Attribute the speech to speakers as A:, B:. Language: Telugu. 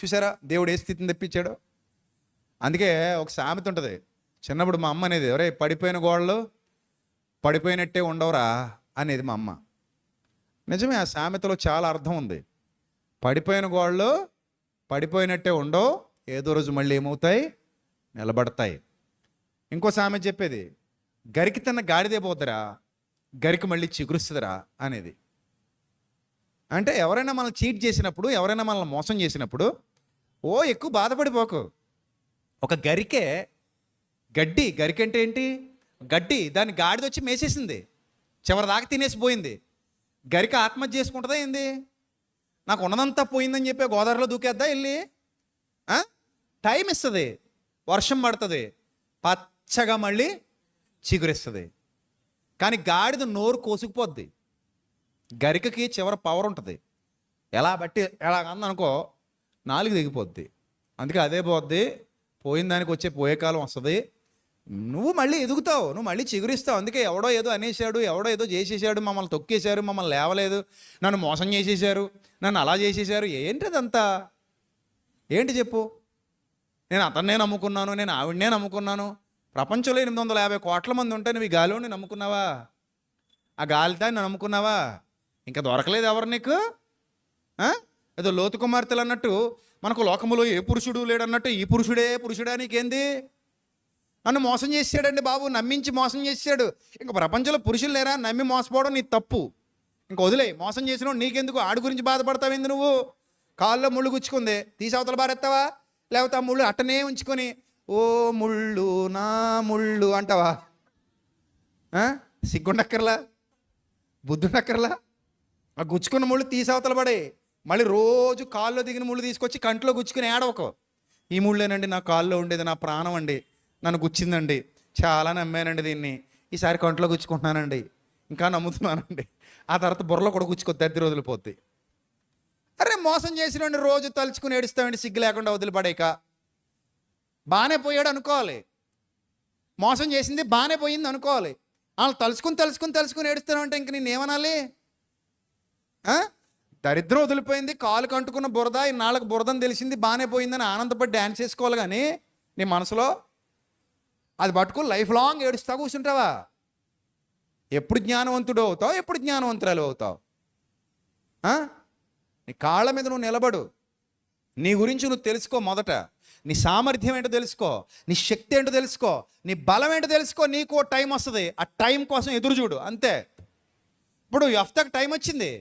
A: చూసారా దేవుడు ఏ స్థితిని తెప్పించాడు. అందుకే ఒక సామెత ఉంటుంది. చిన్నప్పుడు మా అమ్మ అనేది, ఎవరే పడిపోయిన గోడలు పడిపోయినట్టే ఉండవురా అనేది మా అమ్మ. నిజమే, ఆ సామెతలో చాలా అర్థం ఉంది. పడిపోయిన గోడలు పడిపోయినట్టే ఉండవు, ఏదో రోజు మళ్ళీ ఏమవుతాయి, నిలబడతాయి. ఇంకో సామెత చెప్పేది, గరికి తిన్న గాడిదే పోతురా, గరికి మళ్ళీ చిగురుస్తుందిరా అనేది. అంటే ఎవరైనా మనల్ని చీట్ చేసినప్పుడు, ఎవరైనా మనల్ని మోసం చేసినప్పుడు ఎక్కువ బాధపడిపోకు. ఒక గరికే గరికి అంటే ఏంటి, గడ్డి, దాన్ని గాడిద వచ్చి మేసేసింది, చివరి దాకా తినేసిపోయింది. గరికి ఆత్మహత్య చేసుకుంటుందా ఏంది? నాకు ఉన్నదంతా పోయిందని చెప్పి గోదావరిలో దూకేద్దా వెళ్ళి? టైం ఇస్తుంది, వర్షం పడుతుంది, పచ్చగా మళ్ళీ చిగురిస్తుంది. కానీ గాడిద నోరు కోసుకుపోద్ది. గరికకి చివరి పవర్ ఉంటుంది. ఎలా బట్టి ఎలాగందనుకో నాలుగు దిగిపోద్ది. అందుకే అదే పోద్ది, పోయిన దానికి వచ్చే పోయే కాలం వస్తుంది. నువ్వు మళ్ళీ ఎదుగుతావు, నువ్వు మళ్ళీ చిగురిస్తావు. అందుకే ఎవడో ఏదో అనేసాడు, ఎవడో ఏదో చేసేసాడు, మమ్మల్ని తొక్కేశారు, మమ్మల్ని లేవలేదు, నన్ను మోసం చేసేసారు, నన్ను అలా చేసేసారు, ఏంటిదంతా? ఏంటి చెప్పు? నేను అతన్నే నమ్ముకున్నాను, నేను ఆవిడనే నమ్ముకున్నాను. ప్రపంచంలో 850 కోట్ల మంది ఉంటే నువ్వు ఈ గాలిని నమ్ముకున్నావా? ఆ గాలితో నమ్ముకున్నావా? ఇంకా దొరకలేదు ఎవరు నీకు? ఏదో లోతు కుమార్తెలు అన్నట్టు మనకు లోకములో ఏ పురుషుడు లేడన్నట్టు ఈ పురుషుడా నీకేంది? నన్ను మోసం చేసాడండి బాబు, నమ్మించి మోసం చేసాడు. ఇంకా ప్రపంచంలో పురుషులు లేరా? నమ్మి మోసపోవడం నీ తప్పు. ఇంకా వదిలే, మోసం చేసినావు నీకెందుకు? ఆడి గురించి బాధపడతావేంది నువ్వు? కాల్లో ముళ్ళు గుచ్చుకుంది, తీసి అవతల బారెత్తావా? లేకపోతే ఆ ముళ్ళు అట్టనే ఉంచుకొని ఓ ముళ్ళు నా ముళ్ళు అంటావా? సిగ్గుండక్కర్లా, బుద్ధుండక్కర్లా? ఆ గుచ్చుకున్న ముళ్ళు తీసి అవతల పడే, మళ్ళీ రోజు కాల్లో దిగిన ముళ్ళు తీసుకొచ్చి కంట్లో గుచ్చుకుని ఏడవకు. ఈ ముళ్ళేనండి నా కాల్లో ఉండేది, నా ప్రాణం అండి, నన్ను గుచ్చిందండి, చాలా నమ్మానండి దీన్ని, ఈసారి కంట్లో గుచ్చుకుంటున్నానండి, ఇంకా నమ్ముతున్నానండి. ఆ తర్వాత బుర్రలో కూడా గుచ్చుకో, 30 రోజులు పోద్ది. అరే మోసం చేసినండి రోజు తలుచుకుని ఏడుస్తామండి, సిగ్గు లేకుండా వదిలిపడేక. బాగానే పోయాడు అనుకోవాలి, మోసం చేసింది బాగానే పోయింది అనుకోవాలి. వాళ్ళు తలుచుకుని ఏడుస్తానంటే ఇంక నేను ఏమనాలి? దరిద్రం వదిలిపోయింది, కాలు కంటుకున్న బురద, ఇన్నాళ్ళకు బురదని తెలిసింది, బాగానే పోయిందని ఆనందపడి డ్యాన్స్ చేసుకోవాలి. కానీ నీ మనసులో అది పట్టుకుని లైఫ్ లాంగ్ ఏడుస్తా కూర్చుంటావా? ఎప్పుడు జ్ఞానవంతుడు అవుతావు, ఎప్పుడు జ్ఞానవంతురాలు అవుతావు? నీ కాళ్ళ మీద నువ్వు నిలబడు, నీ గురించి నువ్వు తెలుసుకో. మొదట నీ సామర్థ్యం ఏంటో తెలుసుకో, నీ శక్తి ఏంటో తెలుసుకో, నీ బలం ఏంటో తెలుసుకో. నీకు టైం వస్తుంది, ఆ టైం కోసం ఎదురు చూడు, అంతే. ఇప్పుడు యెఫ్తాకు టైం వచ్చింది,